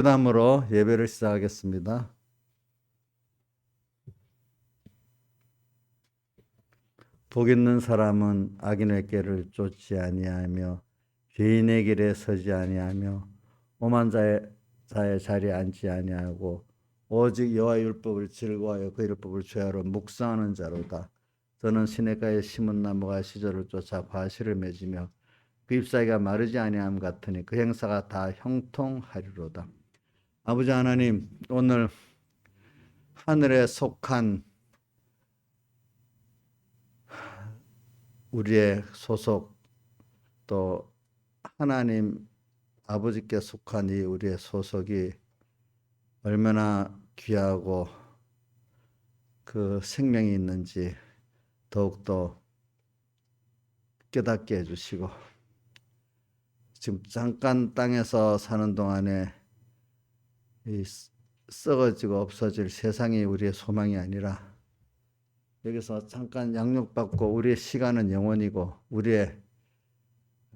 그다음으로 예배를 시작하겠습니다. 복 있는 사람은 악인의 길을 쫓지 아니하며 죄인의 길에 서지 아니하며 오만 자의 자리에 앉지 아니하고 오직 여호와의 율법을 즐거워하여 그 율법을 죄하러 묵상하는 자로다. 저는 시냇가에 심은 나무가 시절을 쫓아 과실을 맺으며 그 잎사귀가 마르지 아니함 같으니 그 행사가 다 형통하리로다. 아버지 하나님, 오늘 하늘에 속한 우리의 소속, 또 하나님 아버지께 속한 이 우리의 소속이 얼마나 귀하고 그 생명이 있는지 더욱더 깨닫게 해주시고, 지금 잠깐 땅에서 사는 동안에 이 썩어지고 없어질 세상이 우리의 소망이 아니라 여기서 잠깐 양육받고 우리의 시간은 영원이고 우리의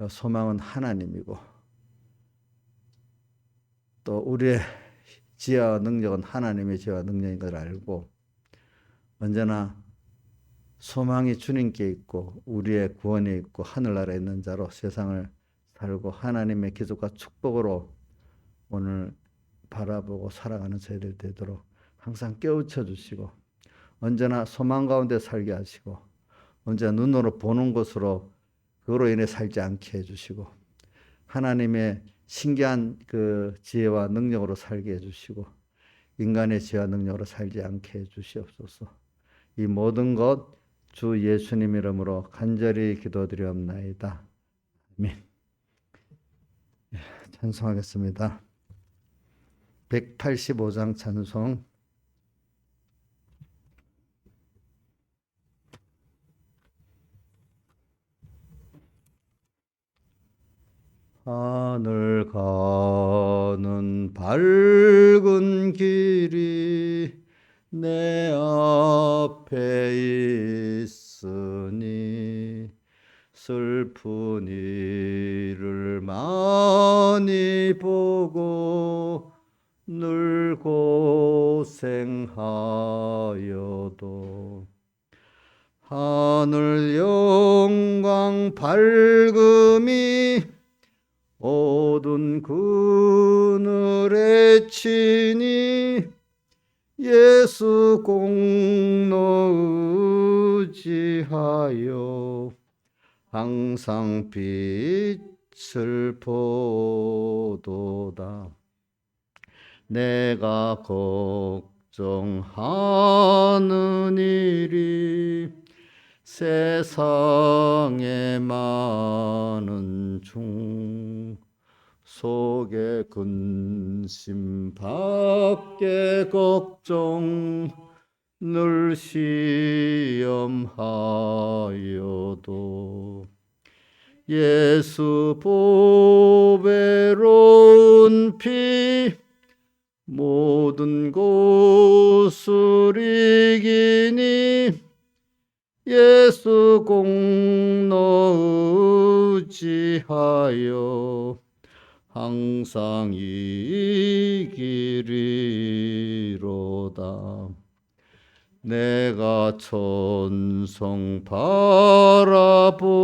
소망은 하나님이고 또 우리의 지혜와 능력은 하나님의 지혜와 능력인 걸 알고 언제나 소망이 주님께 있고 우리의 구원이 있고 하늘나라에 있는 자로 세상을 살고 하나님의 기적과 축복으로 오늘 바라보고 살아가는 저희들 되도록 항상 깨우쳐 주시고 언제나 소망 가운데 살게 하시고 언제나 눈으로 보는 것으로 그로 인해 살지 않게 해주시고 하나님의 신기한 그 지혜와 능력으로 살게 해주시고 인간의 지혜와 능력으로 살지 않게 해주시옵소서. 이 모든 것 주 예수님 이름으로 간절히 기도드리옵나이다. 아멘. 찬송하겠습니다. 185장 찬송. 하늘 가는 밝은 길이 내 앞에 있으니 슬픈 일을 많이 보고 늘 고생하여도 하늘 영광 밝음이 어두운 그늘에 치니 예수 공로 의지하여 항상 빛을 보도다. 내가 걱정하는 일이 세상에 많은 중 속에 근심 밖에 걱정 늘 시험하여도 예수 보배로운 피 모든 곳을 이기니 예수 공로 의지하여 항상 이기리로다. 내가 천성 바라보고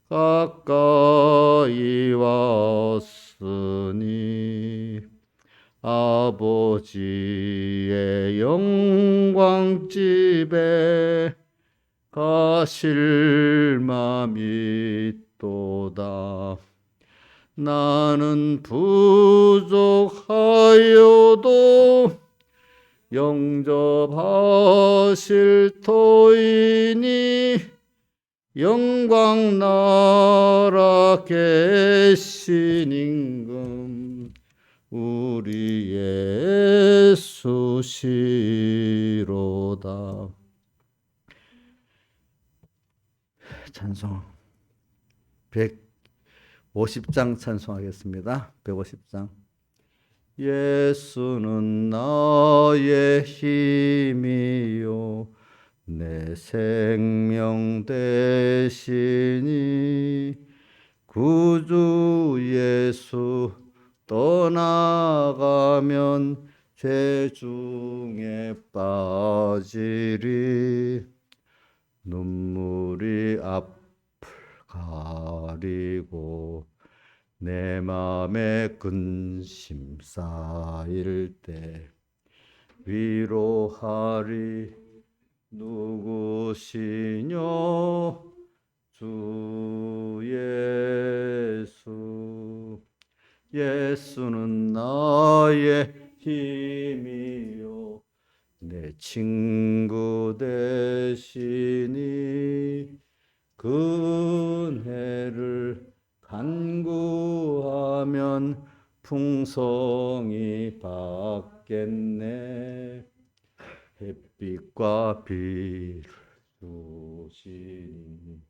가까이 왔으니 아버지의 영광집에 가실 맘이 있도다. 나는 부족하여도 영접하실 터이니 영광 나라 계신 임금 우리 예수시로다. 찬송 150장 찬송하겠습니다. 150장. 예수는 나의 힘이요 내 생명 되시니 구주 예수 떠나가면 죄 중에 빠지리. 눈물이 앞을 가리고 내 맘에 근심 쌓일 때 위로하리 누구시뇨 주 예수. 예수는 나의 힘이요 내 친구 되시니 그은혜를 간구하면 풍성히 받겠네. 햇빛과 비를 주시니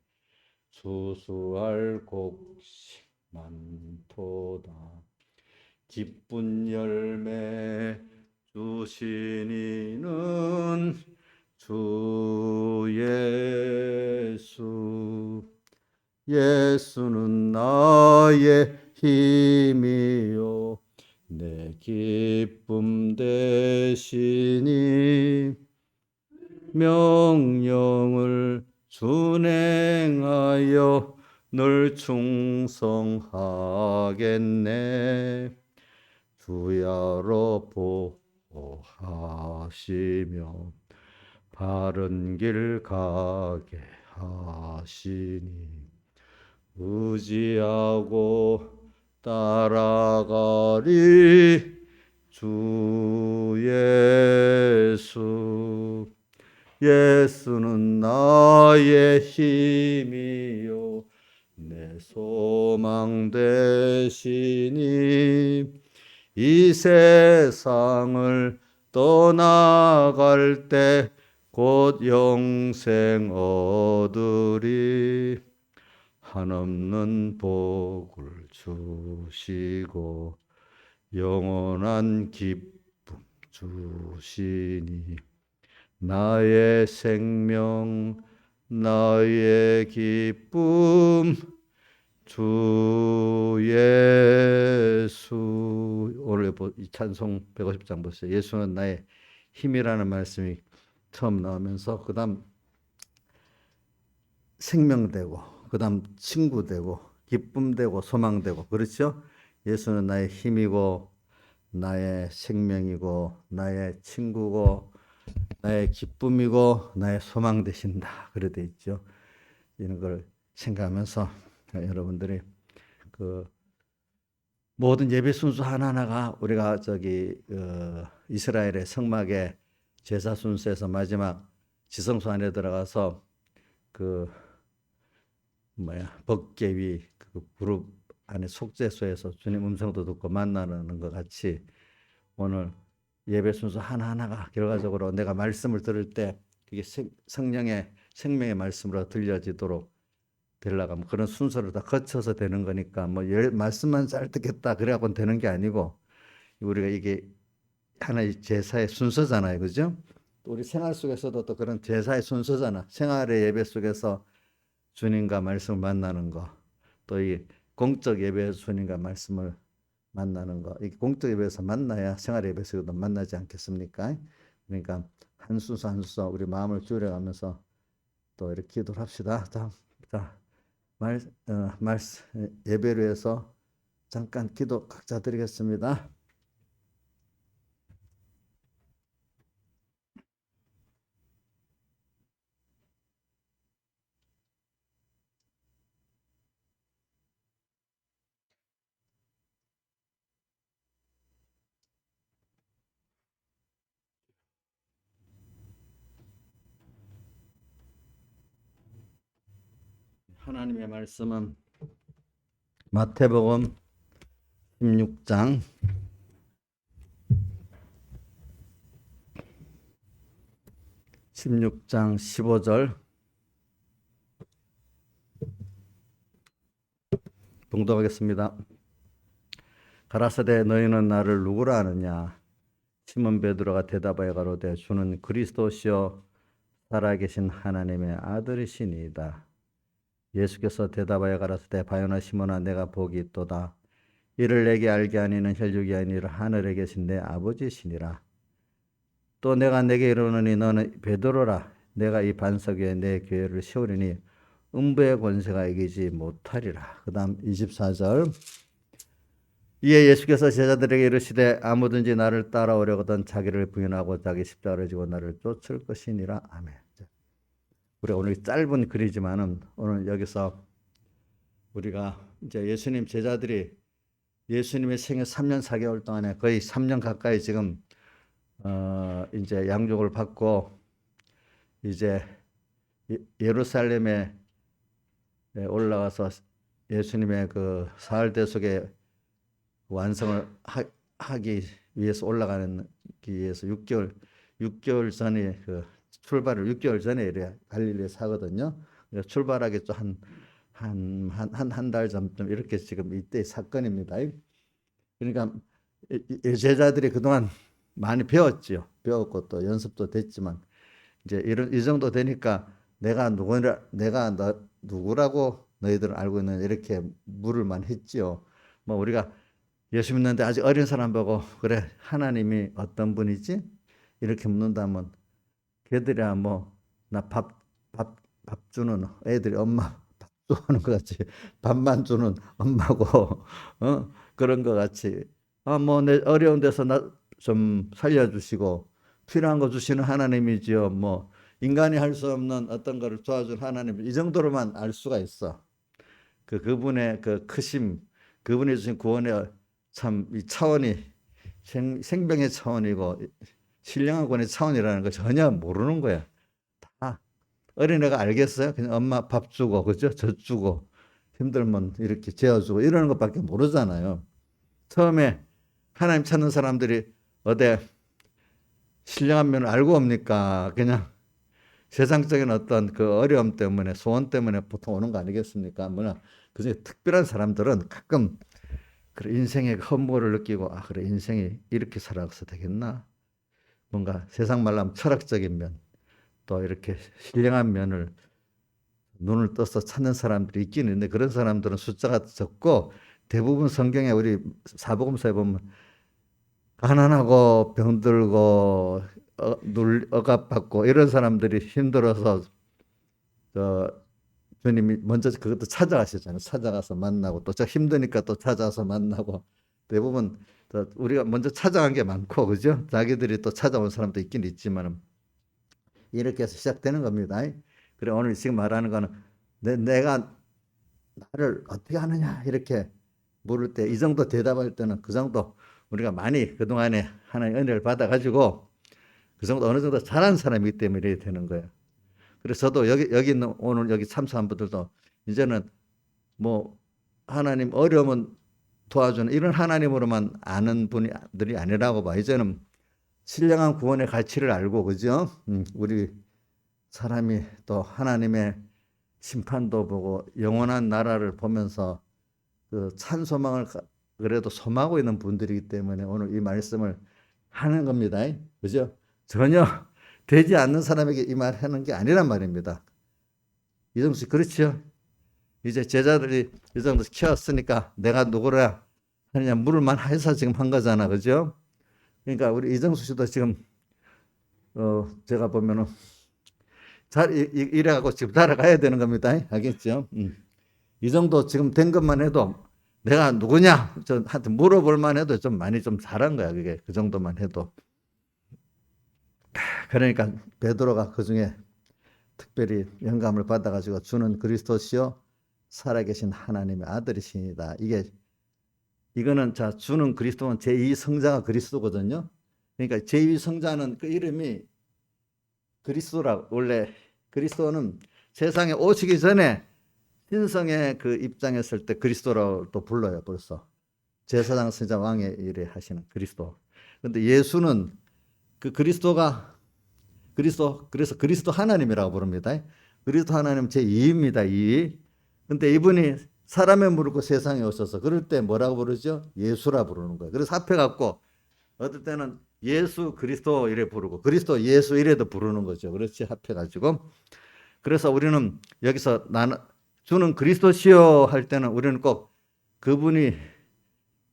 수수할 곡식 많도다. 기쁜 열매 주시니는 주 예수. 예수는 나의 힘이요 내 기쁨 되시니 명령을 준행하여 늘 충성하겠네. 주야로 보호하시며 바른 길 가게 하시니 의지하고 따라가리 주 예수. 예수는 나의 힘이요 내 소망 되시니 이 세상을 떠나갈 때 곧 영생 얻으리. 한없는 복을 주시고 영원한 기쁨 주시니 나의 생명 나의 기쁨 주 예수. 오늘 이 찬송 150장 보세요. 예수는 나의 힘이라는 말씀이 처음 나오면서 그 다음 생명되고 그 다음 친구되고 기쁨되고 소망되고 그렇죠? 예수는 나의 힘이고 나의 생명이고 나의 친구고 나의 기쁨이고 나의 소망 되신다. 그래 돼 있죠. 이런 걸 생각하면서 여러분들이 그 모든 예배 순서 하나하나가 우리가 이스라엘의 성막의 제사 순서에서 마지막 지성소 안에 들어가서 법궤위 그 그룹 안에 속죄소에서 주님 음성도 듣고 만나는 것 같이 오늘 예배 순서 하나하나가 결과적으로 내가 말씀을 들을 때 그게 성령의 생명의 말씀으로 들려지도록 되려면 그런 순서를 다 거쳐서 되는 거니까 말씀만 잘 듣겠다 그래갖고는 되는 게 아니고 우리가 이게 하나의 제사의 순서잖아요. 그죠? 또 우리 생활 속에서도 또 그런 제사의 순서잖아. 생활의 예배 속에서 주님과 말씀을 만나는 거, 또 이 공적 예배에서 주님과 말씀을 만나는 거, 이 공적 예배에서 만나야 생활 예배에서도 만나지 않겠습니까? 그러니까 한 순서 한 순서 우리 마음을 기울여가면서 또 이렇게 기도를 합시다. 자, 예배를 위해서 잠깐 기도 각자 드리겠습니다. 하나님의 말씀은 마태복음 16장 15절 봉독하겠습니다. 가라사대 너희는 나를 누구라 하느냐? 시몬 베드로가 대답하여 가로되 주는 그리스도시요 살아계신 하나님의 아들이시니이다. 예수께서 대답하여 가라사대 바요나 시몬아 내가 복이 있도다. 이를 내게 알게 하니는 혈육이 아니라 하늘에 계신 내 아버지시니라. 또 내가 내게 이르노니 너는 베드로라. 내가 이 반석 위에 내 교회를 세우리니 음부의 권세가 이기지 못하리라. 그 다음 24절. 이에 예수께서 제자들에게 이르시되 아무든지 나를 따라오려거든 자기를 부인하고 자기 십자가를 지고 나를 쫓을 것이니라. 아멘. 우리가 오늘 짧은 글이지만은 오늘 여기서 우리가 이제 예수님 제자들이 예수님의 생애 3년 4개월 동안에 거의 3년 가까이 지금 이제 양육을 받고 이제 예루살렘에 올라가서 예수님의 그 사흘 대속의 완성을 하기 위해서 올라가기 위해서 6개월 전에 그 출발을 6개월 전에 이래 갈릴리에서 하거든요. 출발하기 좀 한 달 전쯤 이렇게 지금 이때 사건입니다. 그러니까 제자들이 그동안 많이 배웠죠. 배웠고 또 연습도 됐지만 이제 이 정도 되니까 내가 누구라고 너희들은 알고 있는 이렇게 물을만 했지요. 뭐 우리가 예수 믿는데 아직 어린 사람 보고 그래 하나님이 어떤 분이지? 이렇게 묻는다면 걔들이야 뭐 나 밥 주는 애들이 엄마 밥 좋아하는 것 같이 밥만 주는 엄마고 그런 것 같이 뭐 내 어려운 데서 나 좀 살려주시고 필요한 거 주시는 하나님이지요. 뭐 인간이 할 수 없는 어떤 거를 도와준 하나님 이 정도로만 알 수가 있어. 그분의 그 크심, 그분이 주신 구원의 참 이 차원이 생명의 차원이고 신령한 구원의 차원이라는 거 전혀 모르는 거야. 다 어린애가 알겠어요? 그냥 엄마 밥 주고 그죠? 젖 주고 힘들면 이렇게 재워주고 이러는 것밖에 모르잖아요. 처음에 하나님 찾는 사람들이 어디 신령한 면을 알고 옵니까? 그냥 세상적인 어떤 그 어려움 때문에 소원 때문에 보통 오는 거 아니겠습니까? 뭐냐 그중에 특별한 사람들은 가끔 그래 인생의 허무를 느끼고 그래 인생이 이렇게 살아서 되겠나? 뭔가 세상 말로 하면 철학적인 면, 또 이렇게 신령한 면을 눈을 떠서 찾는 사람들이 있긴 있는데 그런 사람들은 숫자가 적고 대부분 성경에 우리 사복음서에 보면 가난하고 병들고 억압받고 이런 사람들이 힘들어서 주님이 먼저 그것도 찾아가시잖아요. 찾아가서 만나고 또 저 힘드니까 또 찾아와서 만나고 대부분 우리가 먼저 찾아간 게 많고 그죠? 자기들이 또 찾아온 사람도 있긴 있지만은 이렇게 해서 시작되는 겁니다. 그래 오늘 지금 말하는 거는 내가 나를 어떻게 하느냐 이렇게 물을 때 이 정도 대답할 때는 그 정도 우리가 많이 그동안에 하나님 은혜를 받아가지고 그 정도 어느 정도 잘한 사람이기 때문에 이렇게 되는 거예요. 그래서 저도 여기 있는 오늘 여기 참석한 분들도 이제는 뭐 하나님 어려움은 도와주는 이런 하나님으로만 아는 분들이 아니라고 봐. 이제는 신령한 구원의 가치를 알고 그죠? 우리 사람이 또 하나님의 심판도 보고 영원한 나라를 보면서 그 찬소망을 그래도 소망하고 있는 분들이기 때문에 오늘 이 말씀을 하는 겁니다. 그죠? 전혀 되지 않는 사람에게 이 말 하는 게 아니란 말입니다. 이정수 씨, 그렇죠? 이제 제자들이 이 정도 키웠으니까 내가 누구라 하느냐 물을만 해서 지금 한 거잖아. 그죠? 그러니까 우리 이정수 씨도 지금, 제가 보면은 이래갖고 지금 따라가야 되는 겁니다. 알겠죠? 이 정도 지금 된 것만 해도 내가 누구냐? 저한테 물어볼 만 해도 좀 많이 좀 잘한 거야. 그게 그 정도만 해도. 그러니까 베드로가 그 중에 특별히 영감을 받아가지고 주는 그리스도시요 살아계신 하나님의 아들이시니다. 이거는 자 주는 그리스도는 제2성자가 그리스도거든요. 그러니까 제2성자는 그 이름이 그리스도라. 원래 그리스도는 세상에 오시기 전에 신성의 그 입장했을 때 그리스도라고 또 불러요. 벌써 제사장 선지자 왕의 일에 하시는 그리스도. 그런데 예수는 그 그리스도가 그래서 그리스도 하나님이라고 부릅니다. 그리스도 하나님 제2입니다. 2위. 근데 이분이 사람의 무릎 세상에 오셔서 그럴 때 뭐라고 부르죠? 예수라 부르는 거예요. 그래서 합해갖고 어떨 때는 예수 그리스도 이래 부르고 그리스도 예수 이래도 부르는 거죠. 그렇지 합해가지고. 그래서 우리는 여기서 주는 그리스도시요 할 때는 우리는 꼭 그분이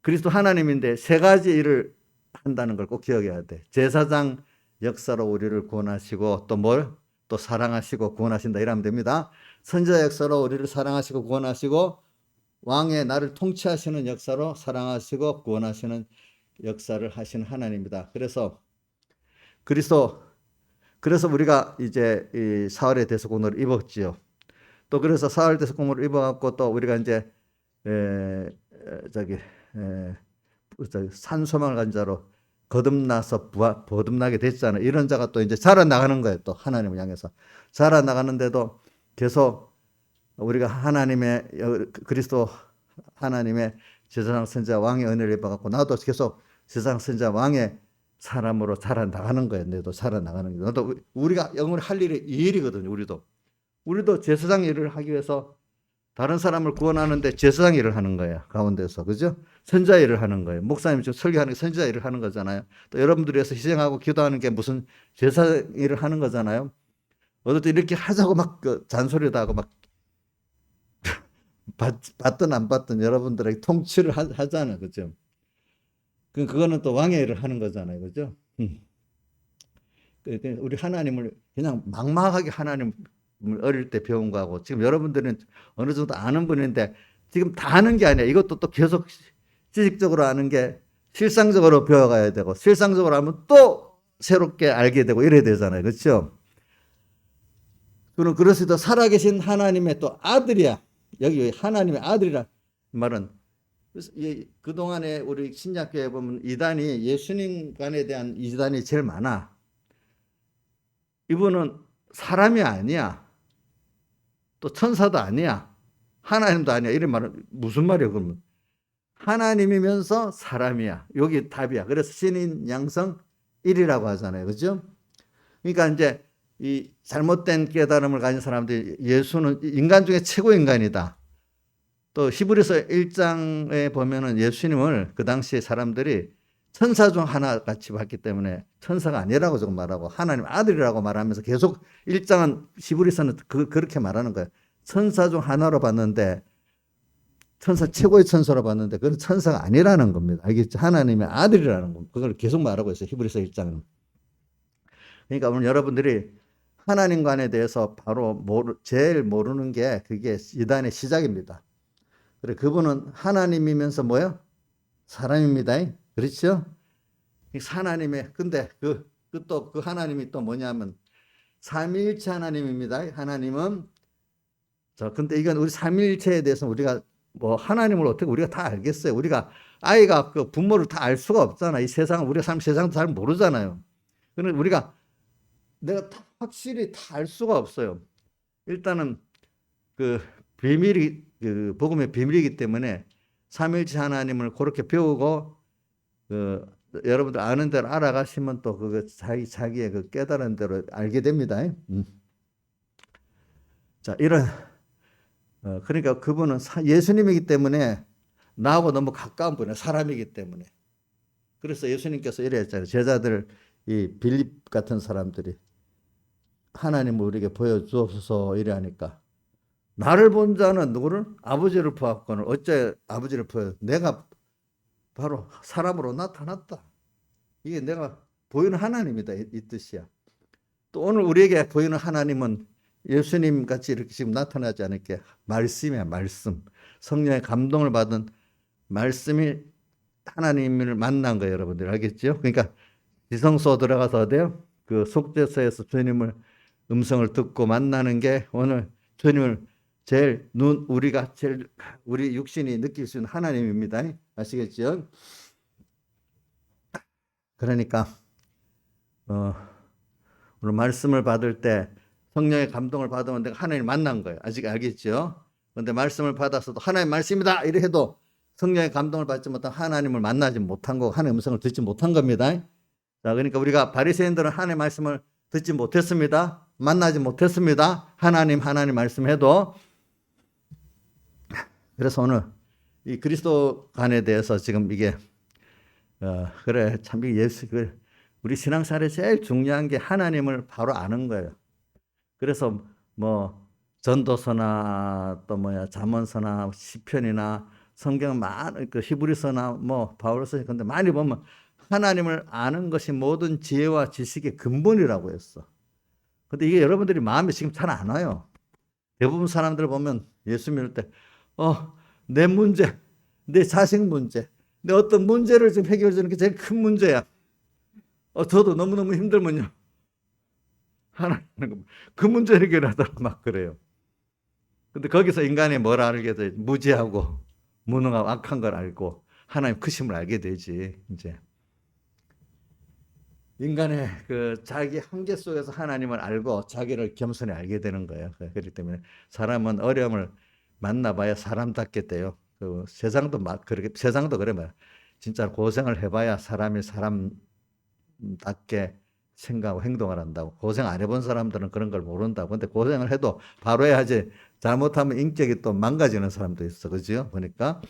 그리스도 하나님인데 세 가지 일을 한다는 걸 꼭 기억해야 돼. 제사장 역사로 우리를 구원하시고 또 뭘? 또 사랑하시고 구원하신다 이러면 됩니다. 선지자 역사로 우리를 사랑하시고 구원하시고 왕의 나를 통치하시는 역사로 사랑하시고 구원하시는 역사를 하시는 하나님입니다. 그래서 우리가 이제 이 사흘의 대속공로를 입었지요. 또 그래서 사흘 대속공로를 입어갖고 또 우리가 이제 산소망을 가진 자로 거듭나서 거듭나게 됐잖아요. 이런 자가 또 이제 자라나가는 거예요. 또 하나님을 향해서 자라나가는데도 계속 우리가 하나님의 그리스도 하나님의 제사장 선지자 왕의 은혜를 입어갖고 나도 계속 제사장 선지자 왕의 사람으로 자라나가는 거예요. 내도 자라나가는 거예요. 나도 우리가 영원히 할 일이 이 일이거든요. 우리도 제사장 일을 하기 위해서 다른 사람을 구원하는데 제사장 일을 하는 거예요. 가운데서. 그죠? 선지자 일을 하는 거예요. 목사님 지금 설교하는 게 선지자 일을 하는 거잖아요. 또 여러분들이 위해서 희생하고 기도하는 게 무슨 제사장 일을 하는 거잖아요. 어떨 이렇게 하자고 막 잔소리도 하고 막 받든 안 받든 여러분들에게 통치를 하잖아요. 그죠? 그거는 또 왕의 일을 하는 거잖아요. 그죠? 우리 하나님을 그냥 막막하게 하나님을 어릴 때 배운 거하고 지금 여러분들은 어느 정도 아는 분인데 지금 다 아는 게 아니야. 이것도 또 계속 지식적으로 아는 게 실상적으로 배워가야 되고 실상적으로 하면 또 새롭게 알게 되고 이래야 되잖아요. 그렇죠? 그래서 또 살아계신 하나님의 또 아들이야. 여기 하나님의 아들이라 말은 그동안에 우리 신약교회 보면 이단이 예수님간에 대한 이단이 제일 많아. 이분은 사람이 아니야. 또 천사도 아니야. 하나님도 아니야. 이런 말은 무슨 말이야 그러면? 하나님이면서 사람이야. 여기 답이야. 그래서 신인 양성 1이라고 하잖아요. 그죠? 그러니까 이제 이 잘못된 깨달음을 가진 사람들이 예수는 인간 중에 최고 인간이다. 또 히브리서 1장에 보면은 예수님을 그 당시에 사람들이 천사 중 하나 같이 봤기 때문에 천사가 아니라고 지금 말하고 하나님 아들이라고 말하면서 계속 1장은 히브리서는 그렇게 말하는 거예요. 천사 중 하나로 봤는데 천사 최고의 천사로 봤는데 그건 천사가 아니라는 겁니다. 알겠죠? 하나님의 아들이라는 겁니다. 그걸 계속 말하고 있어요. 히브리서 1장은. 그러니까 오늘 여러분들이 하나님관에 대해서 바로 제일 모르는 게 그게 이단의 시작입니다. 그래 그분은 하나님이면서 뭐요? 사람입니다. 그렇죠? 하나님의 근데 그 하나님이 또 뭐냐면 삼위일체 하나님입니다. 하나님은 근데 이건 우리 삼위일체에 대해서 우리가 뭐 하나님을 어떻게 우리가 다 알겠어요. 우리가 아이가 그 부모를 다 알 수가 없잖아. 이 세상 우리가 사는 세상도 잘 모르잖아요. 그러면 우리가 내가 확실히 다 알 수가 없어요. 일단은 그 비밀이 그 복음의 비밀이기 때문에 삼위일체 하나님을 그렇게 배우고 여러분들 아는 대로 알아가시면 또 그거 자기의 그 깨달은 대로 알게 됩니다. 자, 그러니까 그분은 예수님이기 때문에 나하고 너무 가까운 분이에요. 사람이기 때문에. 그래서 예수님께서 이래 했잖아요. 제자들 이 빌립 같은 사람들이 하나님을 우리에게 보여주옵소서 이래 하니까 나를 본 자는 누구를? 아버지를 보았거늘 어째 아버지를 보여? 내가 바로 사람으로 나타났다. 이게 내가 보이는 하나님이다 이 뜻이야. 또 오늘 우리에게 보이는 하나님은 예수님 같이 이렇게 지금 나타나지 않을게 말씀이야. 말씀. 성령의 감동을 받은 말씀이 하나님을 만난 거예요. 여러분들 알겠죠? 그러니까 지성소 들어가서 어때요? 그 속죄소에서 주님을 음성을 듣고 만나는 게 오늘 주님을 우리 육신이 느낄 수 있는 하나님입니다. 아시겠죠? 그러니까 오늘 말씀을 받을 때 성령의 감동을 받으면 내가 하나님을 만난 거예요. 아직 알겠죠? 그런데 말씀을 받아서도 하나님 말씀이다 이래 해도 성령의 감동을 받지 못한 하나님을 만나지 못한 거고 하나님의 음성을 듣지 못한 겁니다. 자, 그러니까 우리가 바리새인들은 하나님의 말씀을 듣지 못했습니다. 만나지 못했습니다. 하나님 말씀해도. 그래서 오늘 이 그리스도관에 대해서 지금 이게 그래 참 우리 신앙생활에 제일 중요한 게 하나님을 바로 아는 거예요. 그래서 뭐 전도서나 또 잠언서나 시편이나 성경 그 히브리서나 뭐 바울서 근데 많이 보면 하나님을 아는 것이 모든 지혜와 지식의 근본이라고 했어. 근데 이게 여러분들이 마음에 지금 잘 안 와요. 대부분 사람들 보면 예수 믿을 때, 내 문제, 내 자식 문제, 내 어떤 문제를 지금 해결해 주는 게 제일 큰 문제야. 저도 너무너무 힘들면요. 하나님, 그 문제 해결하다가 막 그래요. 근데 거기서 인간이 뭘 알게 돼? 무지하고, 무능하고 악한 걸 알고, 하나님 크심을 알게 되지, 이제. 인간의 그 자기 한계 속에서 하나님을 알고 자기를 겸손히 알게 되는 거예요. 그렇기 때문에 사람은 어려움을 만나봐야 사람답게 돼요. 그 세상도 막 그렇게 세상도 그래 말. 진짜 고생을 해봐야 사람이 사람답게 생각하고 행동을 한다고. 고생 안 해본 사람들은 그런 걸 모른다고. 근데 고생을 해도 바로 해야지. 잘못하면 인격이 또 망가지는 사람도 있어, 그죠? 보니까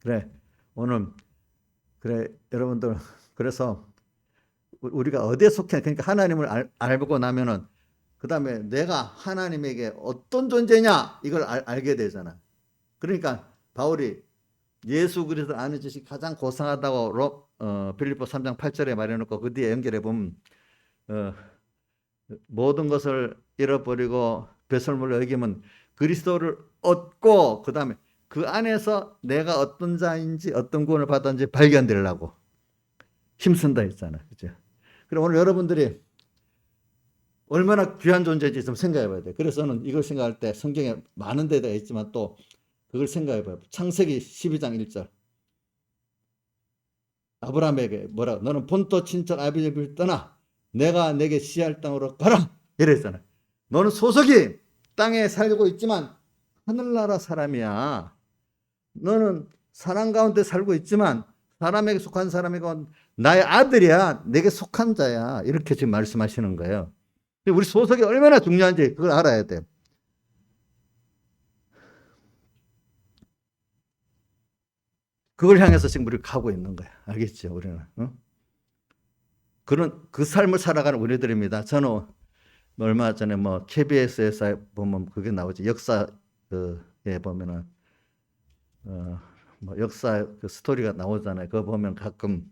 그래 오늘 그래 여러분들 그래서 우리가 어디에 속해 그러니까 하나님을 알고 나면은 그 다음에 내가 하나님에게 어떤 존재냐 이걸 알게 되잖아. 그러니까 바울이 예수 그리스도 아는 지식이 가장 고상하다고 빌립보 3장 8절에 말해놓고 그 뒤에 연결해 보면 어, 모든 것을 잃어버리고 배설물로 여기면 그리스도를 얻고 그 다음에 그 안에서 내가 어떤 자인지 어떤 구원을 받았는지 발견되려고 힘쓴다 했잖아. 그죠? 그럼 오늘 여러분들이 얼마나 귀한 존재인지 좀 생각해 봐야 돼. 그래서 저는 이걸 생각할 때 성경에 많은 데가 있지만 또 그걸 생각해 봐요. 창세기 12장 1절. 아브라함에게 뭐라 너는 본토 친척 아비집을 떠나 내가 내게 시할 땅으로 가라. 이랬잖아. 너는 소속이 땅에 살고 있지만 하늘나라 사람이야. 너는 사람 가운데 살고 있지만 사람에게 속한 사람이고 나의 아들이야. 내게 속한 자야. 이렇게 지금 말씀하시는 거예요. 우리 소속이 얼마나 중요한지 그걸 알아야 돼. 그걸 향해서 지금 우리가 가고 있는 거야. 알겠죠? 우리는. 그런 그 삶을 살아가는 우리들입니다. 저는 얼마 전에 뭐 KBS에서 보면 그게 나오지. 역사에 보면은 뭐 역사 그 스토리가 나오잖아요. 그거 보면 가끔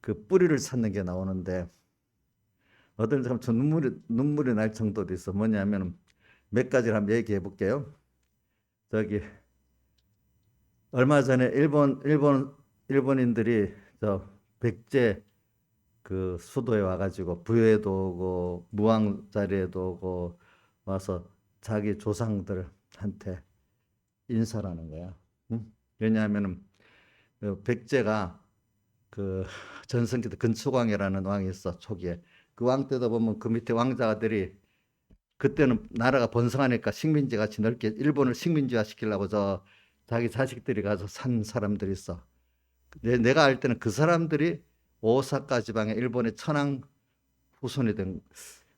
그 뿌리를 찾는 게 나오는데 어떤 사람 저 눈물이 날 정도도 있어. 뭐냐면 몇 가지를 한번 얘기해 볼게요. 저기 얼마 전에 일본인들이 저 백제 그 수도에 와가지고 부여에도 오고 무왕 자리에도 오고 와서 자기 조상들한테 인사라는 거야. 응? 왜냐하면은 그 백제가 그 전성기 때 근초광이라는 왕이 있어 초기에 그 왕 때도 보면 그 밑에 왕자들이 그때는 나라가 번성하니까 식민지 같이 넓게 일본을 식민지화 시키려고 저 자기 자식들이 가서 산 사람들이 있어. 내가 알 때는 그 사람들이 오사카 지방의 일본의 천황 후손이 된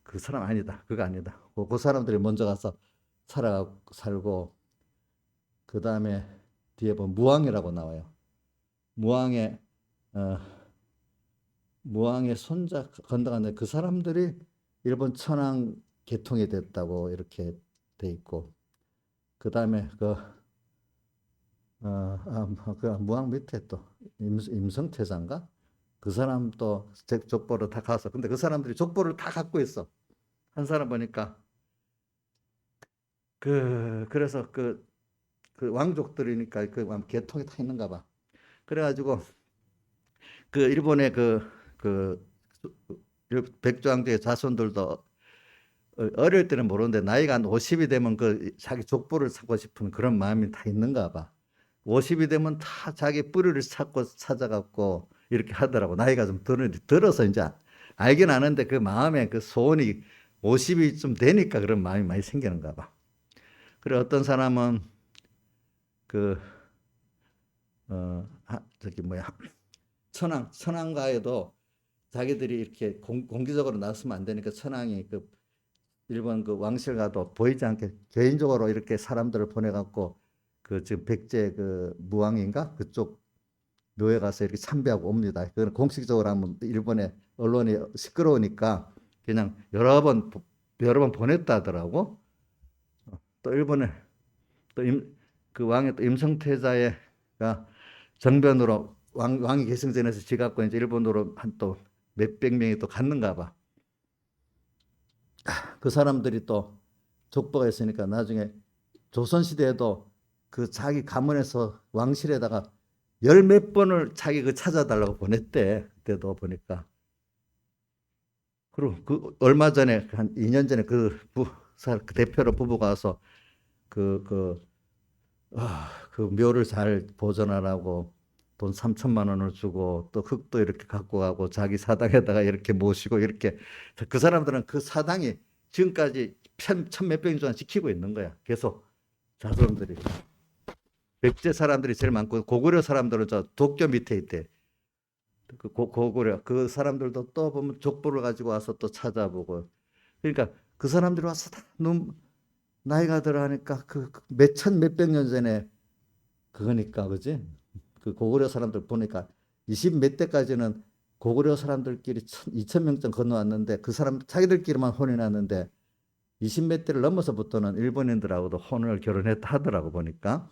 그 사람 아니다. 그거 아니다. 그 사람들이 먼저 가서 살고 그 다음에 뒤에 보면 무왕이라고 나와요. 무왕의 어, 무왕의 손자 건너갔는데 그 사람들이 일본 천황 계통이 됐다고 이렇게 돼 있고 그 다음에 그 무왕 밑에 또 임성태자인가? 그 사람도 족보를 다 가서 근데 그 사람들이 족보를 다 갖고 있어. 한 사람 보니까 그래서 그 왕족들이니까 그 계통이 다 있는가 봐. 그래가지고 그 일본의 그 백조왕조의 자손들도 어릴 때는 모르는데 나이가 한 50이 되면 그 자기 족보를 찾고 싶은 그런 마음이 다 있는가 봐. 50이 되면 다 자기 뿌리를 찾고 찾아갖고 이렇게 하더라고. 나이가 좀 들어서 이제 알긴 아는데 그 마음에 그 소원이 50이 좀 되니까 그런 마음이 많이 생기는가 봐. 그래 어떤 사람은 그 저기 뭐야 천황가에도 자기들이 이렇게 공개적으로 나서면 안 되니까 천황이 그 일본 그 왕실 가도 보이지 않게 개인적으로 이렇게 사람들을 보내갖고 그 지금 백제 그 무왕인가 그쪽 묘에 가서 이렇게 참배하고 옵니다. 그건 공식적으로 하면 일본의 언론이 시끄러우니까 그냥 여러 번 보냈다 하더라고. 또 일본에 또 그 왕의 또 임성태자가 정변으로 왕이 계승 전에서 지갖고 이제 일본으로 한 또 몇백 명이 또 갔는가 봐. 그 사람들이 또 족보가 있으니까 나중에 조선시대에도 그 자기 가문에서 왕실에다가 열 몇 번을 자기 그 찾아달라고 보냈대. 그때도 보니까. 그리고 그 얼마 전에 한 2년 전에 그 대표로 부부가 와서 그 묘를 잘 보존하라고 돈 3천만 원을 주고 또 흙도 이렇게 갖고 가고 자기 사당에다가 이렇게 모시고 이렇게 그 사람들은 그 사당이 지금까지 천몇 병 동안 지키고 있는 거야. 계속 자손들이. 백제 사람들이 제일 많고 고구려 사람들은 저 도쿄 밑에 있대. 그 고구려 그 사람들도 또 보면 족보를 가지고 와서 또 찾아보고 그러니까 그 사람들이 와서 다 나이가 들어가니까 그 몇천 몇백 년 전에 그거니까 그지? 그 고구려 사람들 보니까 20 몇 대까지는 고구려 사람들끼리 2,000명쯤 건너왔는데 그 사람 자기들끼리만 혼이 났는데 20 몇 대를 넘어서부터는 일본인들하고도 혼을 결혼했다 하더라고 보니까.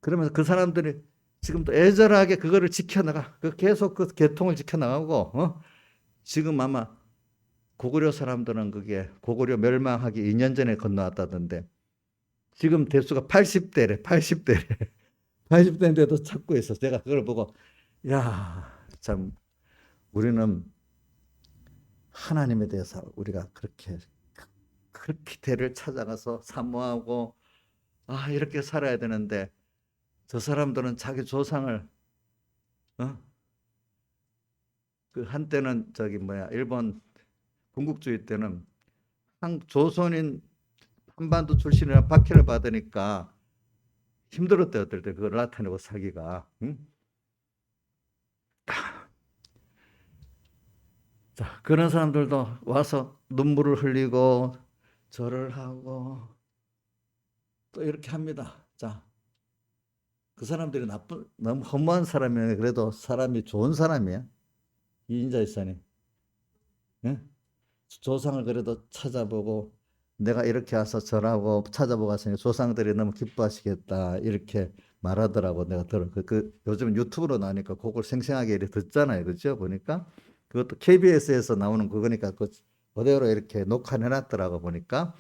그러면서 그 사람들이 지금도 애절하게 그거를 지켜나가. 계속 그 계통을 지켜나가고 지금 아마 고구려 사람들은 그게 고구려 멸망하기 2년 전에 건너왔다던데 지금 대수가 80대래. 80대래. 80대인데도 찾고 있어. 내가 그걸 보고 야, 참 우리는 하나님에 대해서 우리가 그렇게 대를 찾아가서 사모하고 이렇게 살아야 되는데 저 사람들은 자기 조상을 그 한때는 일본 군국주의 때는 조선인 한반도 출신이라 박해를 받으니까 힘들었대. 어떨 때 그걸 나타내고 살기가. 자, 그런 사람들도 와서 눈물을 흘리고 절을 하고 또 이렇게 합니다. 자, 그 사람들이 너무 허무한 사람이에요. 그래도 사람이 좋은 사람이야. 이인자일산이. 예? 조상을 그래도 찾아보고 내가 이렇게 와서 절하고 찾아보고 왔으니 조상들이 너무 기뻐하시겠다 이렇게 말하더라고. 내가 들어. 요즘 유튜브로 나오니까 그걸 생생하게 이렇게 듣잖아요. 그죠? 보니까 그것도 KBS에서 나오는 그거니까 그대로 이렇게 녹화해놨더라고 보니까.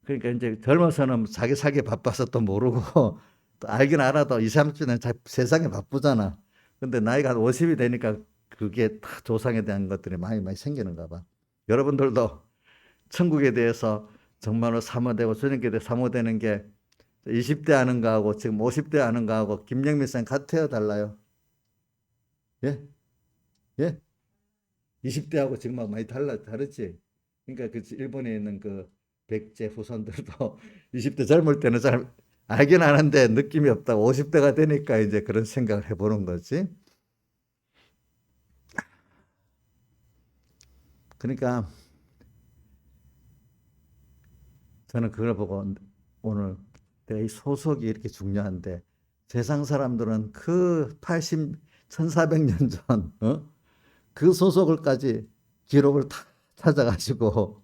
그러니까 이제 젊어서는 자기 살기 바빠서 또 모르고 또 알긴 알아도 20, 30년 세상에 바쁘잖아. 근데 나이가 한 50이 되니까 그게 다 조상에 대한 것들이 많이 생기는가 봐. 여러분들도 천국에 대해서 정말로 사모되고 주님께 대해 사모되는 게 20대 아는 거하고 지금 50대 아는 거하고 김영민 쌤 같아요, 달라요? 예? 예? 20대하고 지금 막 많이 다르지? 그러니까 그 일본에 있는 그 백제 후손들도 20대 젊을 때는 잘 알긴 아는데 느낌이 없다고 50대가 되니까 이제 그런 생각을 해보는 거지. 그러니까 저는 그걸 보고 오늘 이 소속이 이렇게 중요한데 세상 사람들은 그 80, 1400년 전, 그 소속을까지 기록을 다 찾아가지고,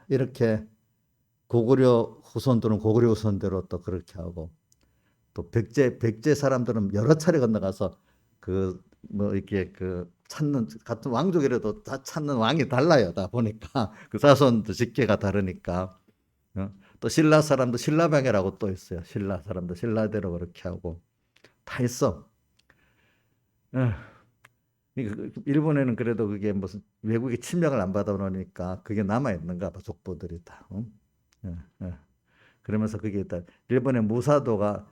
이렇게 고구려 후손들은 고구려 후손대로 또 그렇게 하고, 또 백제 사람들은 여러 차례 건너가서 이렇게 찾는, 같은 왕족이라도 다 찾는 왕이 달라요. 다 보니까. 그 자손도 직계가 다르니까. 또 신라 사람도 신라방이라고 또 있어요. 신라 사람도 신라대로 그렇게 하고. 다 있어. 일본에는 그래도 그게 무슨 외국의 침략을 안 받아놓으니까 그게 남아있는가 봐. 족보들이 다. 그러면서 그게 일단 일본의 무사도가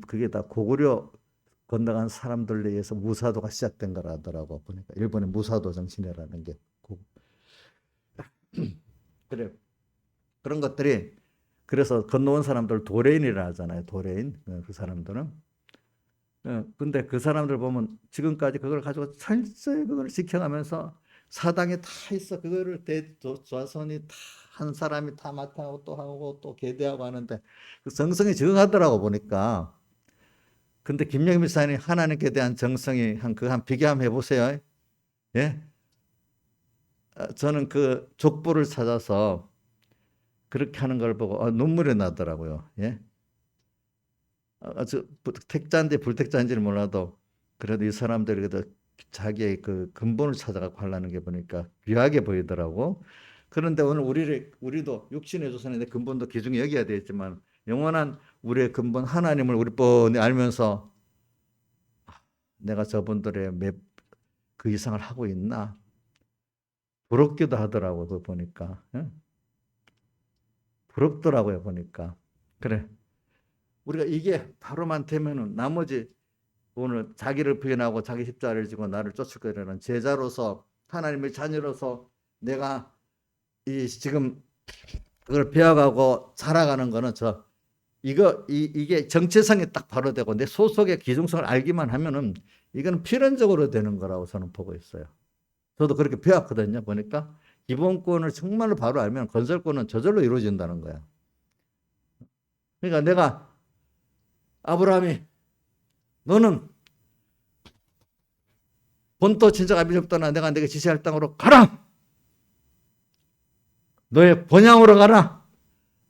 그게 다 고구려 건너간 사람들에 의해서 무사도가 시작된 거라 하더라고. 보니까 일본의 무사도 정신이라는 게 그래. 그런 것들이 그래서 건너온 사람들 도레인이라 하잖아요. 도레인. 그 사람들은. 근데 그 사람들 보면 지금까지 그걸 가지고 철저히 그걸 지켜가면서 사당에 다 있어. 그거를 조선이 다 한 사람이 다 맡아하고 또 하고 또 계대하고 하는데 그 정성이 적응하더라고 보니까. 근데 김영민 목사님 하나님께 대한 정성이 한 비교 한번 해보세요. 예? 저는 그 족보를 찾아서 그렇게 하는 걸 보고 눈물이 나더라고요. 예? 택자인지 불택자인지는 몰라도 그래도 이 사람들이 그래도 자기의 그 근본을 찾아가고 하려는 게 보니까 귀하게 보이더라고. 그런데 오늘 우리도 육신의 조상인데 근본도 귀중히 여겨야 되겠지만 영원한 우리의 근본 하나님을 우리 뻔히 알면서 내가 저분들의 그 이상을 하고 있나 부럽기도 하더라고. 그 보니까 부럽더라고요. 보니까 그래 우리가 이게 바로만 되면은 나머지 오늘 자기를 부인하고 자기 십자가를 지고 나를 쫓을 거라는 제자로서 하나님의 자녀로서 내가 이 지금 그걸 배워가고 살아가는 거는 이게 정체성이 딱 바로 되고 내 소속의 기중성을 알기만 하면은 이거는 필연적으로 되는 거라고 저는 보고 있어요. 저도 그렇게 배웠거든요. 보니까 기본권을 정말로 바로 알면 건설권은 저절로 이루어진다는 거야. 그러니까 내가 아브라함이 너는 본토 친척 아비집 떠나 내가 네게 지시할 땅으로 가라. 너의 본향으로 가라.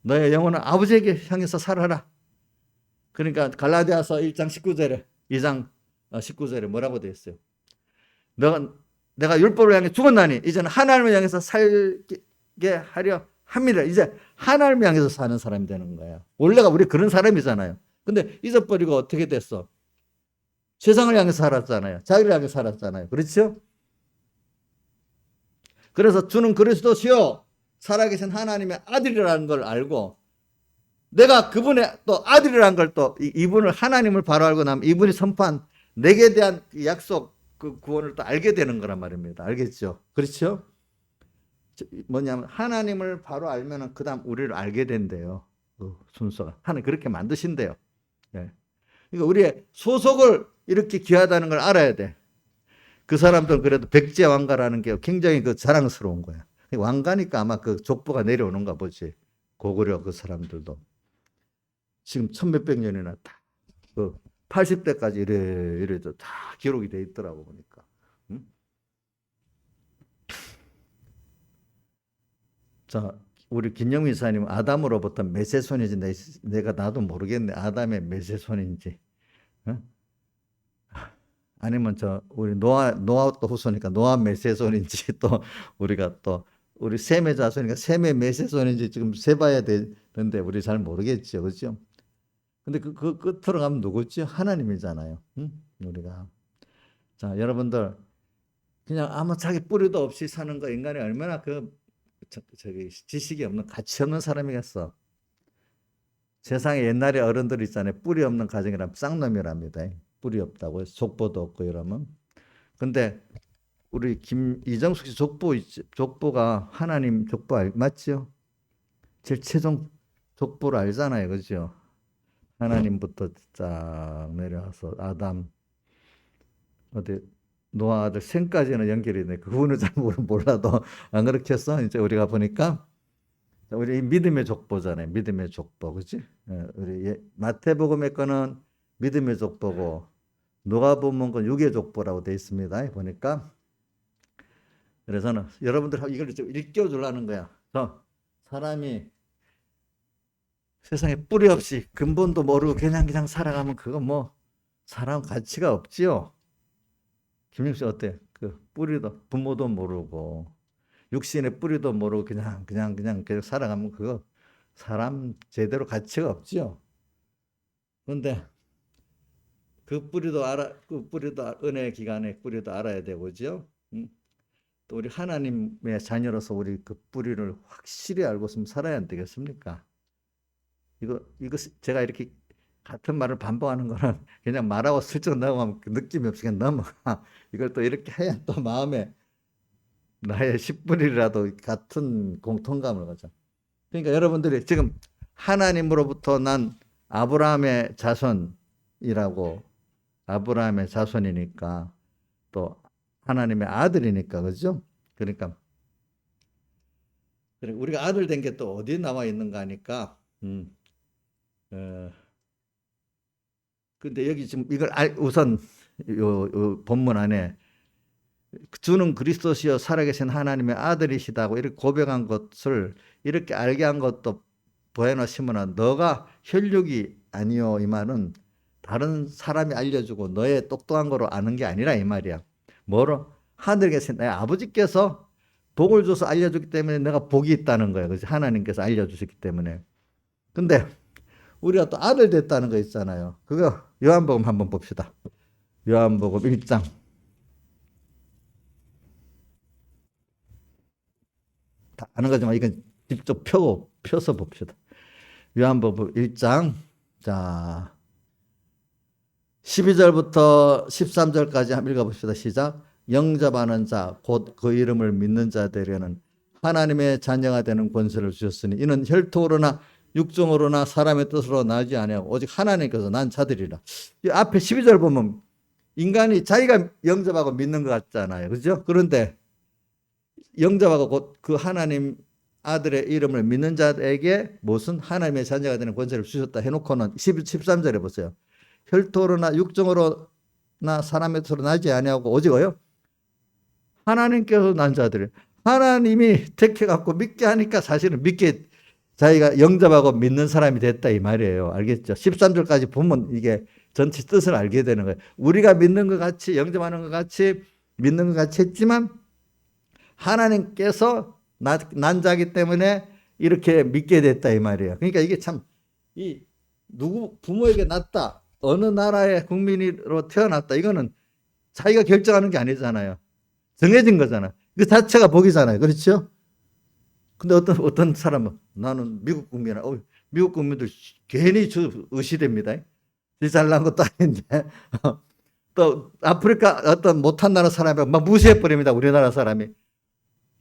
너의 영혼은 아버지에게 향해서 살아라. 그러니까 갈라디아서 1장 19절에 2장 19절에 뭐라고 되어 있어요? 내가 율법을 향해 죽었나니 이제는 하나님을 향해서 살게 하려 합니다. 이제 하나님을 향해서 사는 사람이 되는 거예요. 원래가 우리 그런 사람이잖아요. 근데 잊어버리고 어떻게 됐어? 세상을 향해서 살았잖아요. 자기를 향해 살았잖아요. 그렇죠? 그래서 주는 그리스도시요 살아계신 하나님의 아들이라는 걸 알고 내가 그분의 또 아들이라는 걸 또 이분을 하나님을 바로 알고 나면 이분이 선포한 내게 대한 약속 그 구원을 또 알게 되는 거란 말입니다. 알겠죠? 그렇죠? 뭐냐면 하나님을 바로 알면은 그다음 우리를 알게 된대요. 순서가 하나님 그렇게 만드신대요. 예. 그러니까 우리의 소속을 이렇게 귀하다는 걸 알아야 돼. 그 사람들은 그래도 백제 왕가라는 게 굉장히 그 자랑스러운 거야. 왕가니까 아마 그 족보가 내려오는가 보지. 고구려 그 사람들도 지금 천몇백 년이나 다그 80대까지 이래도 다 기록이 돼 있더라고 보니까. 응? 자, 우리 김영민 사님 아담으로부터 몇세 손인지 내가 나도 모르겠네. 아담의 몇세 손인지. 응? 아니면 우리 노아 또 후손이니까 노아 몇세 손인지 또 우리가 또 우리 셈의 자손이니까 셈의 몇세 손인지 지금 세봐야 되는데 우리 잘 모르겠죠. 그렇죠? 근데 그 끝으로 가면 누구지? 하나님이잖아요. 응? 우리가. 자, 여러분들 그냥 아무 자기 뿌리도 없이 사는 거 인간이 얼마나 저기 지식이 없는 가치 없는 사람이겠어. 세상에 옛날에 어른들 있잖아요. 뿌리 없는 가정이란 쌍놈이랍니다. 뿌리 없다고 해서 족보도 없고 이러면. 근데 우리 이정숙 씨 족보가 하나님 족보 맞죠? 제일 최종 족보를 알잖아요. 그죠? 하나님부터 쫙 내려와서 아담 어디 노아 아들 셈까지는 연결이 돼. 그분은 잘 몰라도 안 그렇게 해서 이제 우리가 보니까 우리 믿음의 족보잖아요. 믿음의 족보, 그렇지? 우리 마태복음의 거는 믿음의 족보고 누가복음 건 육의 족보라고 돼 있습니다. 보니까 그래서는 여러분들 이걸 좀 읽혀주려는 거야. 사람이 세상에 뿌리 없이 근본도 모르고 그냥 살아가면 그거 뭐 사람 가치가 없지요. 김영씨 어때? 그 뿌리도 부모도 모르고 육신의 뿌리도 모르고 그냥 계속 살아가면 그거 사람 제대로 가치가 없지요. 그런데 그 뿌리도 은혜 기간의 뿌리도 알아야 되고죠. 또 우리 하나님의 자녀로서 우리 그 뿌리를 확실히 알고서 살아야 안 되겠습니까? 이거 제가 이렇게 같은 말을 반복하는 거는 그냥 말하고 슬쩍 넘어가면 느낌이 없이 그냥 넘어가. 이걸 또 이렇게 해야 또 마음에 나의 10분이라도 같은 공통감을 가져. 그러니까 여러분들이 지금 하나님으로부터 난 아브라함의 자손이라고 아브라함의 자손이니까 또 하나님의 아들이니까 그죠? 그러니까 우리가 아들 된 게 또 어디 나와 있는가 하니까 근데 여기 지금 이걸 우선 요 본문 안에 주는 그리스도시요 살아계신 하나님의 아들이시다고 이렇게 고백한 것을 이렇게 알게 한 것도 보혜나 시몬아 너가 혈육이 아니요 이 말은 다른 사람이 알려주고 너의 똑똑한 거로 아는 게 아니라 이 말이야. 뭐로? 하늘에 계신 내 아버지께서 복을 줘서 알려주기 때문에 내가 복이 있다는 거야. 그래서 하나님께서 알려주셨기 때문에. 근데 우리가 또 아들 됐다는 거 있잖아요. 그거 요한복음 한번 봅시다. 요한복음 1장. 다 아는 거지만 이건 직접 펴서 봅시다. 요한복음 1장. 자, 12절부터 13절까지 한번 읽어봅시다. 시작. 영접하는 자, 곧 그 이름을 믿는 자들에게는 하나님의 자녀가 되는 권세를 주셨으니 이는 혈통으로나 육종으로나 사람의 뜻으로 나지 아니하고 오직 하나님께서 난 자들이라. 이 앞에 12절 보면 인간이 자기가 영접하고 믿는 것 같잖아요. 그죠? 그런데 영접하고 곧 그 하나님 아들의 이름을 믿는 자에게 무슨 하나님의 자녀가 되는 권세를 주셨다 해놓고는 13절에 보세요. 혈통으로나 육종으로나 사람의 뜻으로 나지 아니하고 오직어요 하나님께서 난 자들. 하나님이 택해갖고 믿게 하니까 사실은 믿게 자기가 영접하고 믿는 사람이 됐다 이 말이에요. 알겠죠? 13절까지 보면 이게 전체 뜻을 알게 되는 거예요. 우리가 믿는 것 같이 영접하는 것 같이 믿는 것 같이 했지만 하나님께서 난 자기 때문에 이렇게 믿게 됐다 이 말이에요. 그러니까 이게 참 이 누구 부모에게 낳다 어느 나라의 국민으로 태어났다 이거는 자기가 결정하는 게 아니잖아요. 정해진 거잖아. 그 자체가 복이잖아요. 그렇죠? 근데 어떤 사람은 나는 미국 국민이야. 미국 국민들 괜히 의시됩니다. 잘난 것도 아닌데. 또 아프리카 어떤 못한 나라 사람이 막 무시해버립니다. 우리나라 사람이.